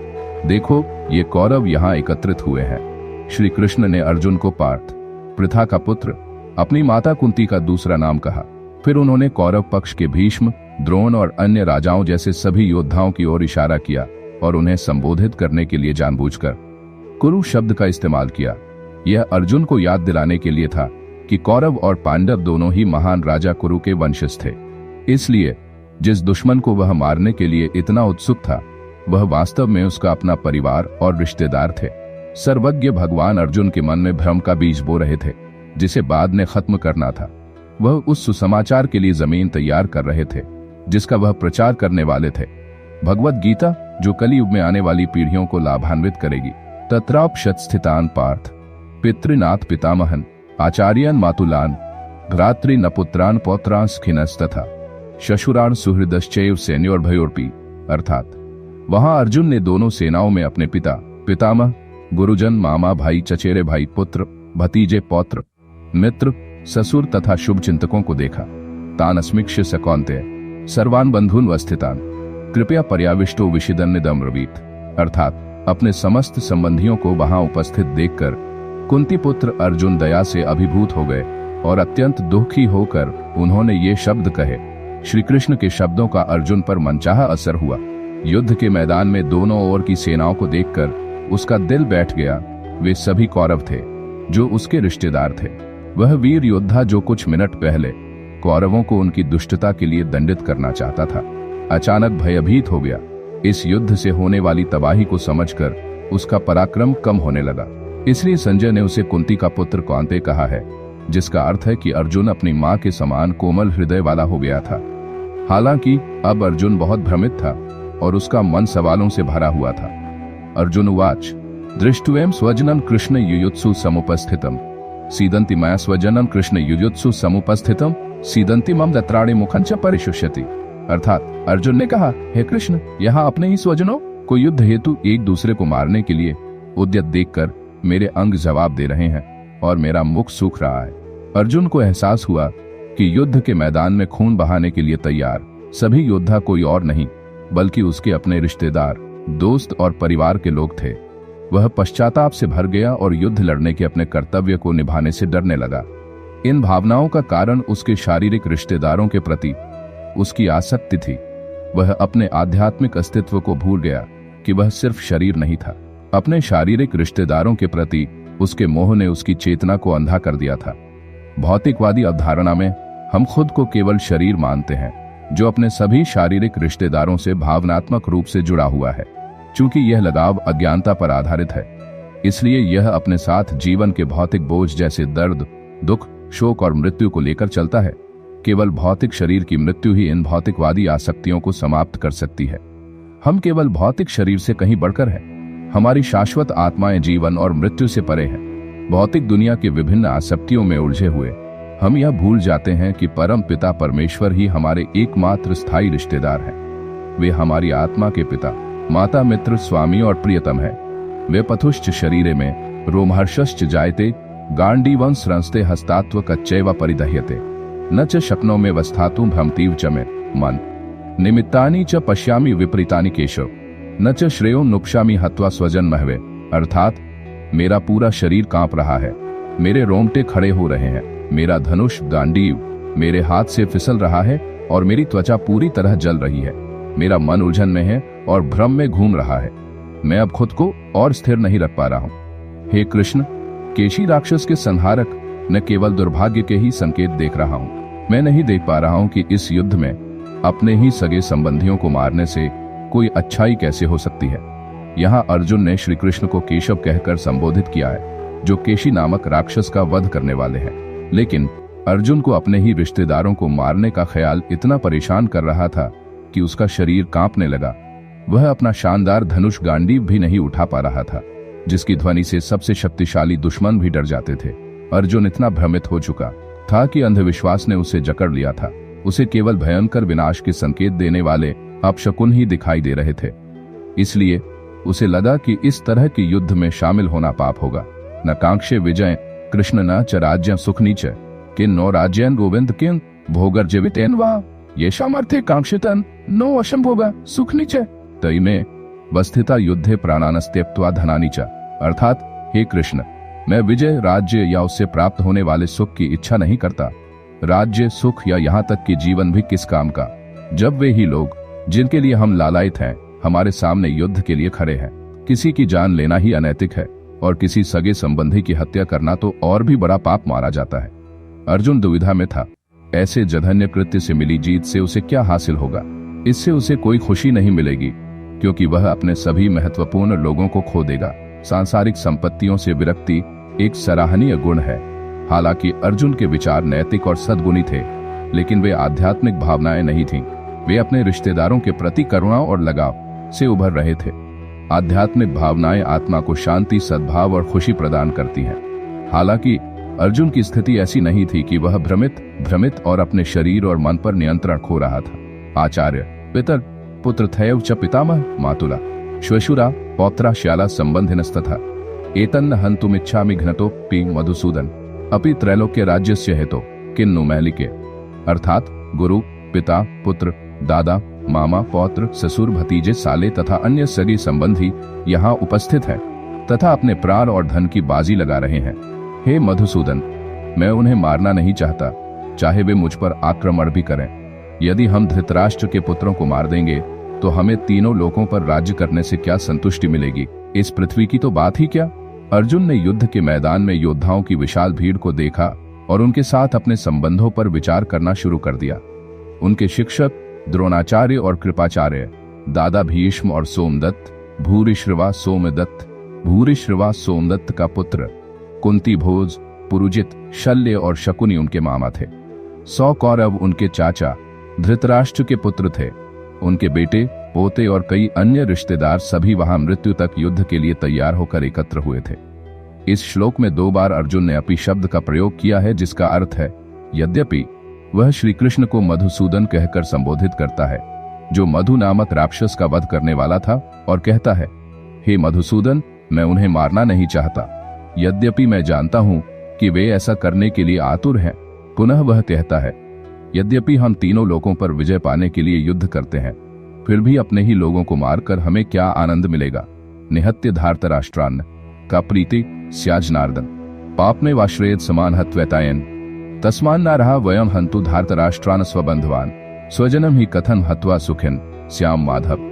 देखो ये कौरव यहाँ एकत्रित हुए हैं। श्री कृष्ण ने अर्जुन को पार्थ, पृथा का पुत्र, अपनी माता कुंती का दूसरा नाम कहा। फिर उन्होंने कौरव पक्ष के भीष्म, द्रोण और अन्य राजाओं जैसे सभी योद्धाओं की ओर इशारा किया और उन्हें संबोधित करने के लिए जानबूझकर कुरु शब्द का इस्तेमाल किया। यह अर्जुन को याद दिलाने के लिए था कि कौरव और पांडव दोनों ही महान राजा कुरु के वंशज थे। इसलिए जिस दुश्मन को वह मारने के लिए इतना उत्सुक था, वह वास्तव में उसका अपना परिवार और रिश्तेदार थे। सर्वज्ञ भगवान अर्जुन के मन में भ्रम का बीज बो रहे थे, जिसे बाद में खत्म करना था। वह उस सुसमाचार के लिए जमीन तैयार कर रहे थे जिसका वह प्रचार करने वाले थे। भगवत गीता, जो कलियुग में आने वाली पीढ़ियों को लाभान्वित करेगी। तत्रापश्यत स्थितान पार्थ पितृनाथ पितामहन आचार्यन मातुलान भ्रातृ नपुत्रान पौत्रांस खिनस्तथा शशुरान सुहृदश्चैव सैन्योर्भयोर्पि। अर्थात वहां अर्जुन ने दोनों सेनाओं में अपने पिता, पितामह, गुरुजन, मामा, भाई, चचेरे भाई, पुत्र, भतीजे, पौत्र, मित्र, ससुर तथा शुभ चिंतकों को देखा। तान अस्मिक्ष्य सकौन्ते सर्वान बंधुन वस्थितान कृपया पर्याविष्टो विशिदन्निदम ब्रवीत। अर्थात अपने समस्त संबंधियों को वहां उपस्थित देखकर कुंती पुत्र अर्जुन दया से अभिभूत हो गए और अत्यंत दुखी होकर उन्होंने ये शब्द कहे। श्री कृष्ण के शब्दों का अर्जुन पर मनचाहा असर हुआ। युद्ध के मैदान में दोनों ओर की सेनाओं को देखकर उसका दिल बैठ गया। वे सभी कौरव थे जो उसके रिश्तेदार थे। वह वीर योद्धा जो कुछ मिनट पहले कौरवों को उनकी दुष्टता के लिए दंडित करना चाहता था, अचानक भयभीत हो गया। इस युद्ध से होने वाली तबाही को समझकर उसका पराक्रम कम होने लगा। इसलिए संजय ने उसे कुंती का पुत्र कौन्ते कहा है, जिसका अर्थ है कि अर्जुन अपनी मां के समान कोमल हृदय वाला हो गया था। हालांकि अब अर्जुन बहुत भ्रमित था और उसका मन सवालों से भरा हुआ था। अर्जुन उवाच दृष्ट्वेम स्वजनन कृष्ण युयुत्सु समुपस्थितम सीदंति मया स्वजनन कृष्ण युयुत्सु समुपस्थितम सीदंति मम दत्राणि मुखं च परिशुष्यति। अर्थात अर्जुन ने कहा, हे कृष्ण, यहाँ अपने ही स्वजनों को युद्ध हेतु एक दूसरे को मारने के लिए उद्यत देखकर मेरे अंग जवाब दे रहे हैं और मेरा मुख सूख रहा है। अर्जुन को एहसास हुआ कि युद्ध के मैदान में खून बहाने के लिए तैयार सभी योद्धा कोई और नहीं बल्कि उसके अपने रिश्तेदार, दोस्त और परिवार के लोग थे। वह पश्चाताप से भर गया और युद्ध लड़ने के अपने कर्तव्य को निभाने से डरने लगा। इन भावनाओं का कारण उसके शारीरिक रिश्तेदारों के प्रति उसकी आसक्ति थी। वह अपने आध्यात्मिक अस्तित्व को भूल गया कि वह सिर्फ शरीर नहीं था। अपने शारीरिक रिश्तेदारों के प्रति उसके मोह ने उसकी चेतना को अंधा कर दिया था। भौतिकवादी अवधारणा में हम खुद को केवल शरीर मानते हैं, जो अपने सभी शारीरिक रिश्तेदारों से भावनात्मक रूप से जुड़ा हुआ है। चूंकि यह लगाव अज्ञानता पर आधारित है, इसलिए यह अपने साथ जीवन के भौतिक बोझ जैसे दर्द, दुख, शोक और मृत्यु को लेकर चलता है। केवल भौतिक शरीर की मृत्यु ही इन भौतिकवादी आसक्तियों को समाप्त कर सकती है। हम केवल भौतिक शरीर से कहीं बढ़कर हैं। हमारी शाश्वत आत्माएं जीवन और मृत्यु से परे हैं। भौतिक दुनिया के विभिन्न आसक्तियों में उलझे हुए हम यह भूल जाते हैं कि परम पिता परमेश्वर ही हमारे एकमात्र स्थायी रिश्तेदार हैं। वे हमारी आत्मा के पिता, माता, मित्र, स्वामी और प्रियतम है। वे पथुश्च शरीरे में रोमहर्षश्च जायते गांडीवं स्रंस्ते हस्तात्व कच्चैव परिदह्यते न च शक्नो में वस्थातुं भ्रमतीव च मे मन निमित्तानि च पश्यामि विपरीतानि केशव न च श्रेयो नुक्ष्यामि हत्वा स्वजन महवे। अर्थात मेरा पूरा शरीर कांप रहा है, मेरे रोंगटे खड़े हो रहे हैं, मेरा धनुष गांडीव मेरे हाथ से फिसल रहा है और मेरी त्वचा पूरी तरह जल रही है। मेरा मन उलझन में है और भ्रम में घूम रहा है। मैं अब खुद को और स्थिर नहीं रख पा रहा हूँ। हे कृष्ण, केशी राक्षस के संहारक, न केवल दुर्भाग्य के ही संकेत देख रहा हूँ। मैं नहीं देख पा रहा हूँ कि इस युद्ध में अपने ही सगे संबंधियों को मारने से कोई अच्छाई कैसे हो सकती है। यहाँ अर्जुन ने श्री कृष्ण को केशव कहकर संबोधित किया है, जो केशी नामक राक्षस का वध करने वाले हैं। लेकिन अर्जुन को अपने ही रिश्तेदारों को मारने का ख्याल इतना परेशान कर रहा था कि उसका शरीर कांपने लगा। वह अपना शानदार धनुष गांडीव भी नहीं उठा पा रहा था, जिसकी ध्वनि से सबसे शक्तिशाली दुश्मन भी डर जाते थे। अर्जुन इतना भ्रमित हो चुका था कि अंधविश्वास ने उसे जकड़ लिया था। उसे केवल भयंकर विनाश के संकेत देने वाले अपशकुन ही दिखाई दे रहे थे। इसलिए उसे लगा कि इस तरह के युद्ध में शामिल होना पाप होगा। न कांक्षे विजय कृष्ण न च राज्य सुख नीच किन नो राज्यन गोविंद किन भोगर जीवित एनवा ये सामर्थ्य कांक्षितन नो अशंभोगा सुख नीच तई में वस्थिता युद्धे प्राणानस्त्यक्त्वा धनानि च। अर्थात हे कृष्ण, मैं विजय, राज्य या उससे प्राप्त होने वाले सुख की इच्छा नहीं करता। राज्य, सुख या यहाँ तक कि जीवन भी किस काम का, जब वे ही लोग जिनके लिए हम लालायित हैं हमारे सामने युद्ध के लिए खड़े हैं। किसी की जान लेना ही अनैतिक है और किसी सगे संबंधी की हत्या करना तो और भी बड़ा पाप माना जाता है। अर्जुन दुविधा में था। ऐसे जघन्य कृत्य से मिली जीत से उसे क्या हासिल होगा? इससे उसे कोई खुशी नहीं मिलेगी, क्योंकि वह अपने सभी महत्वपूर्ण लोगों को खो देगा। सांसारिक संपत्तियों से विरक्ति एक सराहनीय गुण है। हालांकि अर्जुन के विचार नैतिक और सद्गुणी थे, लेकिन वे आध्यात्मिक भावनाएं नहीं थीं। वे अपने रिश्तेदारों के प्रति करुणा और लगाव से उभर रहे थे। आध्यात्मिक भावनाएं आत्मा को शांति, सद्भाव और खुशी प्रदान करती हैं। हालांकि अर्जुन की स्थिति ऐसी नहीं थी कि वह भ्रमित और अपने शरीर और मन पर नियंत्रण खो रहा था। आचार्य, पितर, पुत्र थैव च पितामह मातुला श्वशुरा पौत्रा श्याला संबंधिनस्तथा एतन्न हन्तुमिच्छामि घ्नतोऽपि मधुसूदन अपि त्रैलोक्य राज्यस्य हेतो किन्नु मैलिके। अर्थात गुरु, पिता, पुत्र, दादा, मामा, पौत्र, ससुर, भतीजे, साले तथा अन्य सगे संबंधी यहाँ उपस्थित हैं तथा अपने प्राण और धन की बाजी लगा रहे हैं। हे मधुसूदन, मैं उन्हें मारना नहीं चाहता, चाहे वे मुझ पर आक्रमण भी करें। यदि हम धृतराष्ट्र के पुत्रों को मार देंगे तो हमें तीनों लोकों पर राज्य करने से क्या संतुष्टि मिलेगी? इस पृथ्वी की तो बात ही क्या। अर्जुन ने युद्ध के मैदान में योद्धाओं की विशाल भीड़ को देखा और उनके साथ अपने संबंधों पर विचार करना शुरू कर दिया। उनके शिक्षक द्रोणाचार्य और कृपाचार्य, दादा भीष्म और सोमदत्त, भूरिश्रवा सोमदत्त का पुत्र, कुंती भोज, पुरुजित, शल्य और शकुनी उनके मामा थे। 100 कौरव उनके चाचा धृतराष्ट्र के पुत्र थे। उनके बेटे, पोते और कई अन्य रिश्तेदार सभी वहां मृत्यु तक युद्ध के लिए तैयार होकर एकत्र हुए थे। इस श्लोक में 2 बार अर्जुन ने अपि शब्द का प्रयोग किया है, जिसका अर्थ है यद्यपि। वह श्री कृष्ण को मधुसूदन कहकर संबोधित करता है, जो मधु नामक राक्षस का वध करने वाला था, और कहता है, हे मधुसूदन, मैं उन्हें मारना नहीं चाहता, यद्यपि मैं जानता हूं कि वे ऐसा करने के लिए आतुर हैं। पुनः वह कहता है, यद्यपि हम तीनों लोगों पर विजय पाने के लिए युद्ध करते हैं, फिर भी अपने ही लोगों को मारकर हमें क्या आनंद मिलेगा। निहत्य धार्तराष्ट्रान्न का प्रीति स्याजनार्दन पाप में वाश्रेयत समान हत्वैतायन तस्मान न रहा वयम हंतु धार्तराष्ट्रान स्वबंधवान स्वजनम ही कथन हत्वा सुखिन श्याम माधव।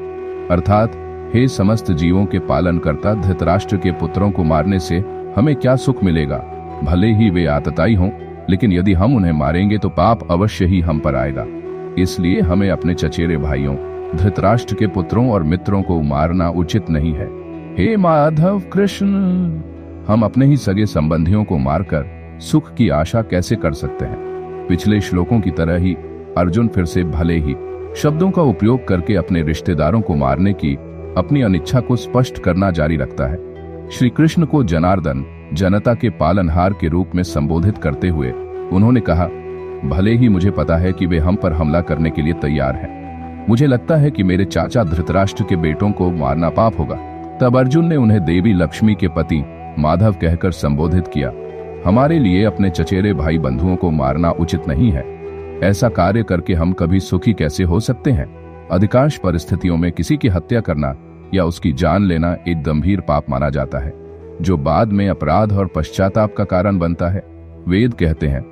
अर्थात हे समस्त जीवों के पालन करता धृतराष्ट्र के पुत्रों को मारने से हमें क्या सुख मिलेगा। भले ही वे आतताई हों, लेकिन यदि हम उन्हें मारेंगे तो पाप अवश्य ही हम पर आएगा। इसलिए हमें अपने चचेरे भाइयों धृतराष्ट्र के पुत्रों और मित्रों को मारना उचित नहीं है। हे माधव कृष्ण, हम अपने ही सगे संबंधियों को मारकर सुख की आशा कैसे कर सकते हैं। पिछले श्लोकों की तरह ही अर्जुन फिर से भले ही शब्दों का उपयोग करके अपने रिश्तेदारों को मारने की अपनी अनिच्छा को स्पष्ट करना जारी रखता है। श्री कृष्ण को जनार्दन, जनता के पालनहार के रूप में संबोधित करते हुए उन्होंने कहा, भले ही मुझे पता है कि वे हम पर हमला करने के लिए तैयार हैं। मुझे लगता है कि मेरे चाचा धृतराष्ट्र के बेटों को मारना पाप होगा। तब अर्जुन ने उन्हें देवी लक्ष्मी के पति माधव कहकर संबोधित किया। हमारे लिए अपने चचेरे भाई बंधुओं को मारना उचित नहीं है। ऐसा कार्य करके हम कभी सुखी कैसे हो सकते हैं। अधिकांश परिस्थितियों में किसी की हत्या करना या उसकी जान लेना एक गंभीर पाप माना जाता है, जो बाद में अपराध और पश्चाताप का कारण बनता है। वेद कहते हैं,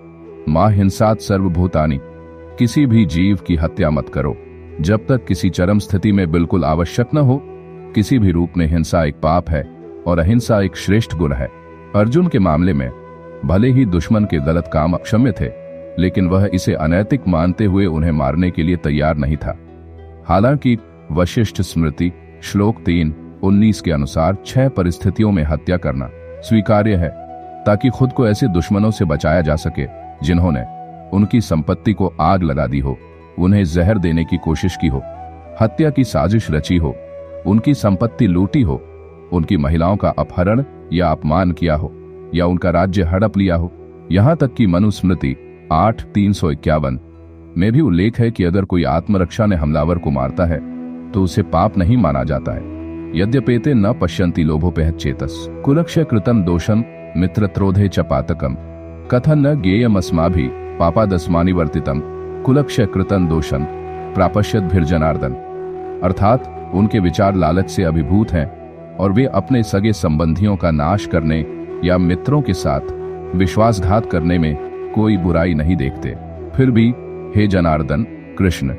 मां हिंसात सर्वभूतानि, किसी भी जीव की हत्या मत करो जब तक किसी चरम स्थिति में बिल्कुल आवश्यक न हो। किसी भी रूप में हिंसा एक पाप है और अहिंसा एक श्रेष्ठ गुण है। अर्जुन के मामले में भले ही दुश्मन के गलत काम अक्षम्य थे, लेकिन वह इसे अनैतिक मानते हुए उन्हें मारने के लिए तैयार नहीं था। हालांकि वशिष्ठ स्मृति श्लोक 3:19 के अनुसार 6 परिस्थितियों में हत्या करना स्वीकार्य है, ताकि खुद को ऐसे दुश्मनों से बचाया जा सके जिन्होंने उनकी संपत्ति को आग लगा दी हो, उन्हें जहर देने की कोशिश की हो, हत्या की साजिश रची हो, उनकी संपत्ति लूटी हो, उनकी महिलाओं का अपहरण या अपमान किया हो, या उनका राज्य हड़प लिया हो। यहां तक कि मनुस्मृति 8:351 में भी उल्लेख है कि अगर कोई आत्मरक्षा ने हमलावर को मारता है तो उसे पाप नहीं माना जाता है। यद्यपेते न पश्यन्ति लोभोपेह चेतस कुलक्षय कृतम दोषम मित्रत्रोधे च पातकम कथन न ज्ञेयमस्माभि पापादस्मानि वर्तितम कुलक्षय कृतम दोषम प्रापश्यत भिर्जनार्दन। अर्थात उनके विचार लालच से अभिभूत हैं और वे अपने सगे संबंधियों का नाश करने या मित्रों के साथ विश्वासघात करने में कोई बुराई नहीं देखते। फिर भी हे जनार्दन कृष्ण,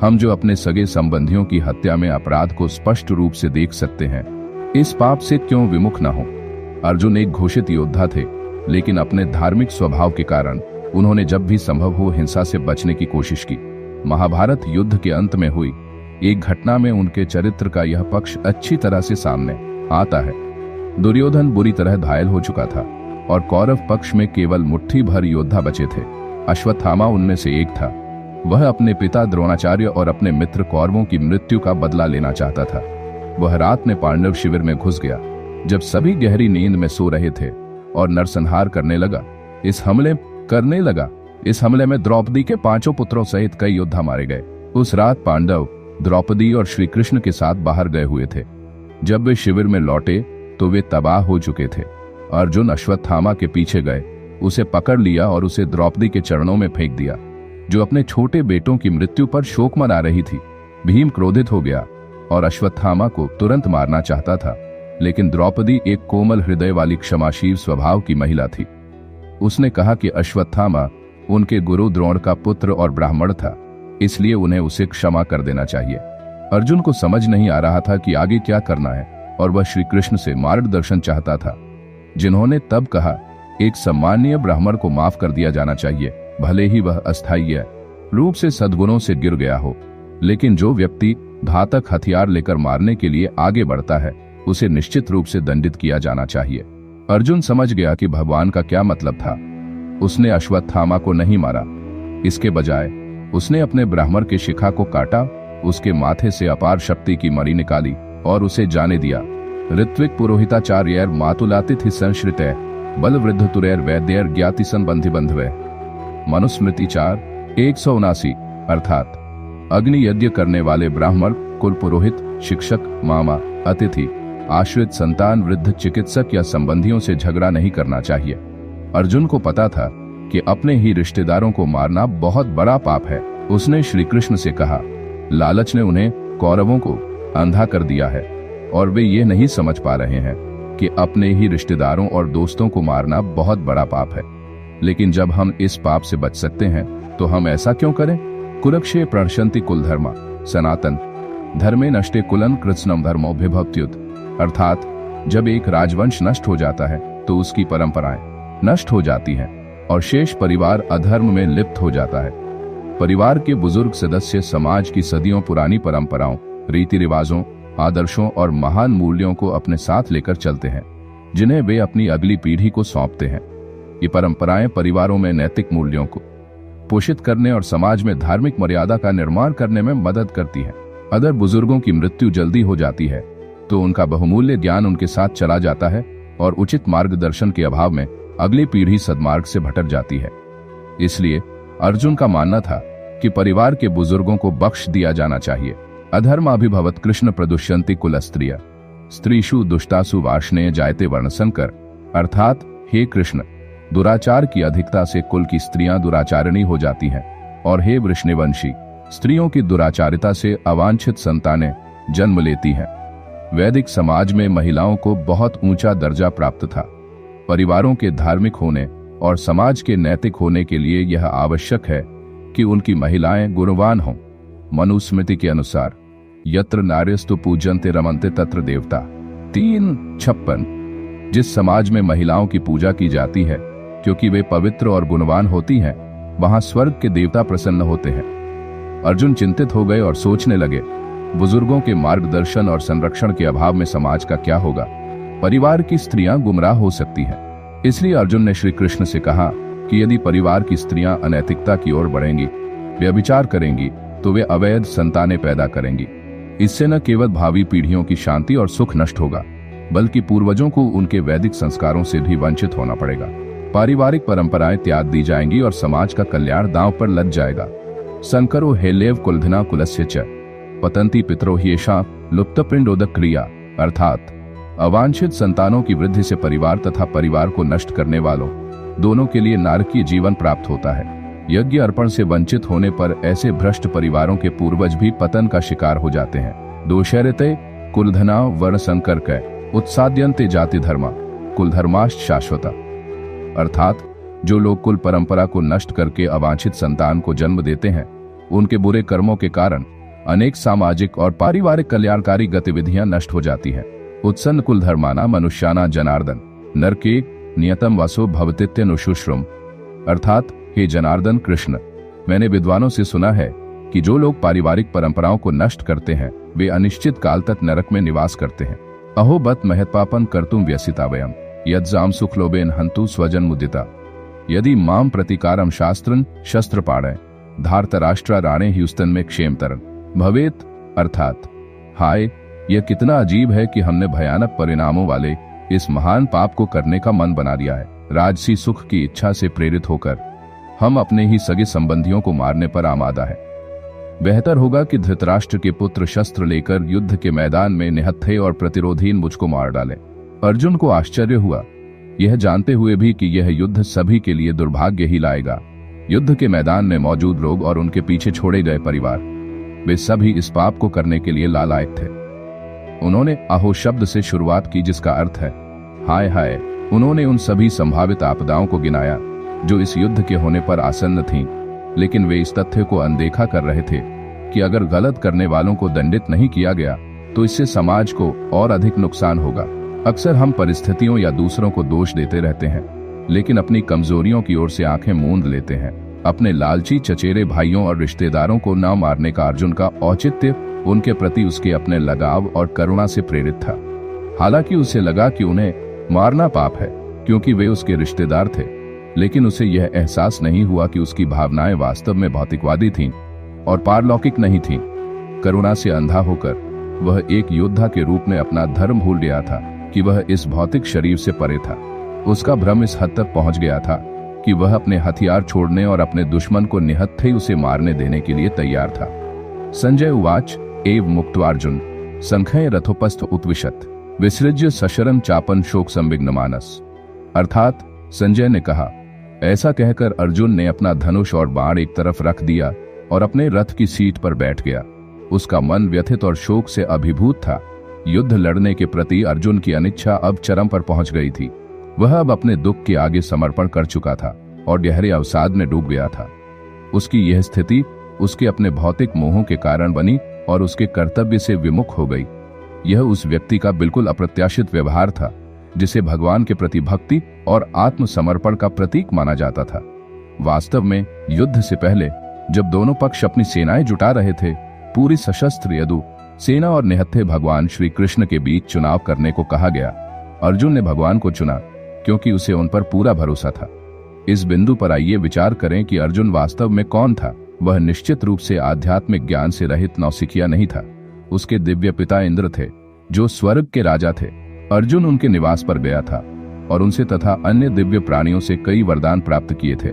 हम जो अपने सगे संबंधियों की हत्या में अपराध को स्पष्ट रूप से देख सकते हैं, इस पाप से क्यों विमुख न हो। अर्जुन एक घोषित योद्धा थे, लेकिन अपने धार्मिक स्वभाव के कारण उन्होंने जब भी संभव हो हिंसा से बचने की कोशिश की। महाभारत युद्ध के अंत में हुई एक घटना में उनके चरित्र का यह पक्ष अच्छी तरह से सामने आता है। दुर्योधन बुरी तरह घायल हो चुका था और कौरव पक्ष में केवल मुट्ठी भर योद्धा बचे थे। अश्वत्थामा उनमें से एक था। वह अपने पिता द्रोणाचार्य और अपने मित्र कौरवों की मृत्यु का बदला लेना चाहता था। वह रात में पांडव शिविर में घुस गया जब सभी गहरी नींद में सो रहे थे और नरसंहार करने लगा। इस हमले में द्रौपदी के 5 पुत्रों सहित कई योद्धा मारे गए। उस रात पांडव द्रौपदी और श्री कृष्ण के साथ बाहर गए हुए थे। जब वे शिविर में लौटे तो वे तबाह हो चुके थे। अर्जुन अश्वत्थामा के पीछे गए, उसे पकड़ लिया और उसे द्रौपदी के चरणों में फेंक दिया, जो अपने छोटे बेटों की मृत्यु पर शोक मना रही थी। भीम क्रोधित हो गया और अश्वत्थामा को तुरंत मारना चाहता था, लेकिन द्रौपदी एक कोमल हृदय वाली क्षमाशील स्वभाव की महिला थी। उसने कहा कि अश्वत्थामा उनके गुरु द्रोण का पुत्र और ब्राह्मण था, इसलिए उन्हें उसे क्षमा कर देना चाहिए। अर्जुन को समझ नहीं आ रहा था कि आगे क्या करना है और वह श्री कृष्ण से मार्गदर्शन चाहता था, जिन्होंने तब कहा, एक सम्मानीय ब्राह्मण को माफ कर दिया जाना चाहिए, भले ही वह अस्थायी रूप से सद्गुणों से गिर गया हो, लेकिन जो व्यक्ति घातक हथियार लेकर मारने के लिए आगे बढ़ता है उसे निश्चित रूप से दंडित किया जाना चाहिए। अर्जुन समझ गया कि भगवान का क्या मतलब था। उसने अश्वत्थामा को नहीं मारा, इसके बजाय उसने अपने ब्राह्मण के शिखा को काटा, उसके माथे से अपार शक्ति की मणि निकाली और उसे जाने दिया। ऋत्विक पुरोहिताचार्यर मातुलातिथि संश्रितै बल वृद्ध तुरैर वैद्यर ज्ञाति संबंधी बंधवे। मनुस्मृति 4:179। अर्थात अग्नि यज्ञ करने वाले ब्राह्मण, कुल पुरोहित, शिक्षक, मामा, अतिथि, आश्रित, संतान, वृद्ध, चिकित्सक या संबंधियों से झगड़ा नहीं करना चाहिए। अर्जुन को पता था कि अपने ही रिश्तेदारों को मारना बहुत बड़ा पाप है। उसने श्री कृष्ण से कहा, लालच ने उन्हें कौरवों को अंधा कर दिया है और वे ये नहीं समझ पा रहे हैं कि अपने ही रिश्तेदारों और दोस्तों को मारना बहुत बड़ा पाप है। लेकिन जब हम इस पाप से बच सकते हैं तो हम ऐसा क्यों करें? कुरुक्षे प्रणशंति कुल धर्मा सनातन धर्मे नष्टे कुलन कृत्स्नम धर्मो विभक्त्युत। अर्थात जब एक राजवंश नष्ट हो जाता है तो उसकी परंपराएं नष्ट हो जाती हैं और शेष परिवार अधर्म में लिप्त हो जाता है। परिवार के बुजुर्ग सदस्य समाज की सदियों पुरानी परंपराओं, रीति रिवाजों, आदर्शों और महान मूल्यों को अपने साथ लेकर चलते हैं, जिन्हें वे अपनी अगली पीढ़ी को सौंपते हैं। ये परंपराएं परिवारों में नैतिक मूल्यों को पोषित करने और समाज में धार्मिक मर्यादा का निर्माण करने में मदद करती हैं। अगर बुजुर्गों की मृत्यु जल्दी हो जाती है तो उनका बहुमूल्य ज्ञान उनके साथ चला जाता है और उचित मार्गदर्शन के अभाव में अगली पीढ़ी सद्मार्ग से भटक जाती है। इसलिए अर्जुन का मानना था कि परिवार के बुजुर्गों को बख्श दिया जाना चाहिए। अधर्माभिभवत कृष्ण प्रदुष्यंति कुलस्त्रिय स्त्रीषु दुष्टासु वार्ष्णेय जायते वर्णसंकर। अर्थात हे कृष्ण, दुराचार की अधिकता से कुल की स्त्रियां दुराचारिणी हो जाती हैं और हे वृष्णिवंशी, स्त्रियों की दुराचारिता से अवांछित संतानें जन्म लेती हैं। वैदिक समाज में महिलाओं को बहुत ऊंचा दर्जा प्राप्त था। परिवारों के धार्मिक होने और समाज के नैतिक होने के लिए यह आवश्यक है कि उनकी महिलाएं गुणवान हों। मनुस्मृति के अनुसार यत्र नार्यस्तु पूजन्ते रमन्ते तत्र देवता 3:56। जिस समाज में महिलाओं की पूजा की जाती है क्योंकि वे पवित्र और गुणवान होती हैं, वहां स्वर्ग के देवता प्रसन्न होते हैं। अर्जुन चिंतित हो गए और सोचने लगे, बुजुर्गों के मार्गदर्शन और संरक्षण के अभाव में समाज का क्या होगा? परिवार की स्त्रियां गुमराह हो सकती हैं। इसलिए अर्जुन ने श्री कृष्ण से कहा कि यदि परिवार की स्त्रियां अनैतिकता की ओर बढ़ेंगी, व्यभिचार करेंगी, तो वे अवैध संतानें पैदा करेंगी। इससे न केवल भावी पीढ़ियों की शांति और सुख नष्ट होगा, बल्कि पूर्वजों को उनके वैदिक संस्कारों से भी वंचित होना पड़ेगा। पारिवारिक परंपराएं त्याग दी जाएंगी और समाज का कल्याण दांव पर लग जाएगा। संकरो हेलेव कुलधना कुलस्य च पतंती पितरो ह्येषा लुप्तपिंडोदक क्रिया। अर्थात अवांछित संतानों की वृद्धि से परिवार तथा परिवार को नष्ट करने वालों दोनों के लिए नारकीय जीवन प्राप्त होता है। यज्ञ अर्पण से वंचित होने पर ऐसे भ्रष्ट परिवारों के पूर्वज भी पतन का शिकार हो जाते हैं। दोषैरते कुलधना वर्ण संकर उत्साद्यंते जाति धर्मा कुलधर्माश्च शाश्वता। अर्थात जो लोग कुल परंपरा को नष्ट करके अवांछित संतान को जन्म देते हैं, उनके बुरे कर्मों के कारण अनेक सामाजिक और पारिवारिक कल्याणकारी गतिविधियां नष्ट हो जाती हैं। उत्सन्न कुल धर्माना मनुष्याना जनार्दन नरके नियतम वासो भवतित्यनुशुश्रुम। अर्थात हे जनार्दन कृष्ण, मैंने विद्वानों से सुना है कि जो लोग पारिवारिक परंपराओं को नष्ट करते हैं वे अनिश्चित काल तक नरक में निवास करते हैं। अहो बत महत्पापन कर्तुम व्यसिता वयम यज्जाम सुखलोभेन हंतु स्वजन मुदिता यदि माम प्रतिकारम शास्त्रन शस्त्र पाड़े धार्तराष्ट्र राणे ह्यूस्टन में क्षेम तरन भवेत। अर्थात हाय, यह कितना अजीब है कि हमने भयानक परिणामों वाले इस महान पाप को करने का मन बना दिया है। राजसी सुख की इच्छा से प्रेरित होकर हम अपने ही सगे संबंधियों को मारने पर आमादा है। बेहतर होगा कि धृतराष्ट्र के पुत्र शस्त्र लेकर युद्ध के मैदान में निहत्थे और प्रतिरोधीन मुझको मार डाले। अर्जुन को आश्चर्य हुआ, यह जानते हुए भी कि यह युद्ध सभी के लिए दुर्भाग्य ही लाएगा। युद्ध के मैदान में मौजूद लोग और उनके पीछे छोड़े गए परिवार, वे सभी इस पाप को करने के लिए लालायित थे। उन्होंने अहो शब्द से शुरुआत की, जिसका अर्थ है हाय हाय। उन्होंने उन सभी संभावित आपदाओं को गिनाया जो इस युद्ध के होने पर आसन्न थीं, लेकिन वे इस तथ्य को अनदेखा कर रहे थे कि अगर गलत करने वालों को दंडित नहीं किया गया तो इससे समाज को और अधिक नुकसान होगा। अक्सर हम परिस्थितियों या दूसरों को दोष देते रहते हैं, लेकिन अपनी कमजोरियों की ओर से आंखें मूंद लेते हैं। अपने लालची चचेरे भाइयों और रिश्तेदारों को न मारने का अर्जुन का औचित्य उनके प्रति उसके अपने लगाव और करुणा से प्रेरित था। हालांकि उसे लगा कि उन्हें मारना पाप है क्योंकि वे उसके रिश्तेदार थे, लेकिन उसे यह एहसास नहीं हुआ कि उसकी भावनाएं वास्तव में भौतिकवादी थीं और पारलौकिक नहीं थीं। करुणा से अंधा होकर वह एक योद्धा के रूप में अपना धर्म भूल गया था कि वह इस भौतिक शरीर से परे था। उसका भ्रम इस हद तक पहुंच गया था कि वह अपने हथियार छोड़ने और अपने दुश्मन को निहत्थे उसे मारने देने के लिए तैयार था। संजय उवाच एव मुक्त्वार्जुन संख्य रथोपस्थ उत्विशत विसृज्य सशरम चापन शोक संविघ्न मानस। अर्थात संजय ने कहा, ऐसा कहकर अर्जुन ने अपना धनुष और बाण एक तरफ रख दिया और अपने रथ की सीट पर बैठ गया। उसका मन व्यथित और शोक से अभिभूत था। युद्ध लड़ने के प्रति अर्जुन की अनिच्छा अब चरम पर पहुंच गई थी। वह अब अपने दुख के आगे समर्पण कर चुका था और गहरे अवसाद में डूब गया था। उसकी यह स्थिति उसके अपने भौतिक मोहों के कारण बनी और उसके कर्तव्य से विमुख हो गई। यह उस व्यक्ति का बिल्कुल अप्रत्याशित व्यवहार था जिसे भगवान के प्रति भक्ति और आत्मसमर्पण का प्रतीक माना जाता था। वास्तव में युद्ध से पहले जब दोनों पक्ष अपनी सेनाएं जुटा रहे थे, पूरी सशस्त्र यदु सेना और निहत्थे भगवान श्री कृष्ण के बीच चुनाव करने को कहा गया। अर्जुन ने भगवान को चुना क्योंकि उसे उन पर पूरा भरोसा था। इस बिंदु पर आइए विचार करें कि अर्जुन वास्तव में कौन था। वह निश्चित रूप से आध्यात्मिक ज्ञान से रहित नौसिखिया नहीं था। उसके दिव्य पिता इंद्र थे जो स्वर्ग के राजा थे। अर्जुन उनके निवास पर गया था और उनसे तथा अन्य दिव्य प्राणियों से कई वरदान प्राप्त किए थे।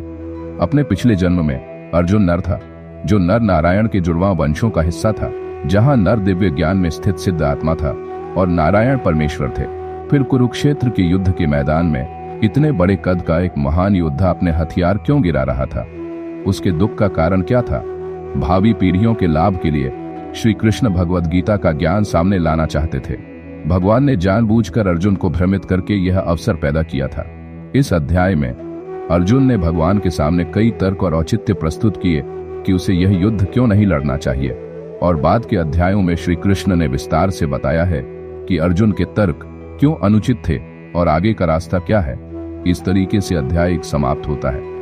अपने पिछले जन्म में अर्जुन नर था जो नर नारायण के जुड़वां वंशों का हिस्सा था, जहां नर दिव्य ज्ञान में स्थित सिद्ध आत्मा था और नारायण परमेश्वर थे। फिर कुरुक्षेत्र के युद्ध के मैदान में इतने बड़े कद का एक महान योद्धा अपने हथियार क्यों गिरा रहा था? उसके दुख का कारण क्या था? भावी पीढ़ियों के लाभ के लिए श्री कृष्ण भगवद गीता का ज्ञान सामने लाना चाहते थे। भगवान ने जानबूझकर अर्जुन को भ्रमित करके यह अवसर पैदा किया था। इस अध्याय में अर्जुन ने भगवान के सामने कई तर्क और औचित्य प्रस्तुत किए कि उसे यह युद्ध क्यों नहीं लड़ना चाहिए, और बाद के अध्यायों में श्री कृष्ण ने विस्तार से बताया है कि अर्जुन के तर्क क्यों अनुचित थे और आगे का रास्ता क्या है। इस तरीके से अध्याय 1 समाप्त होता है।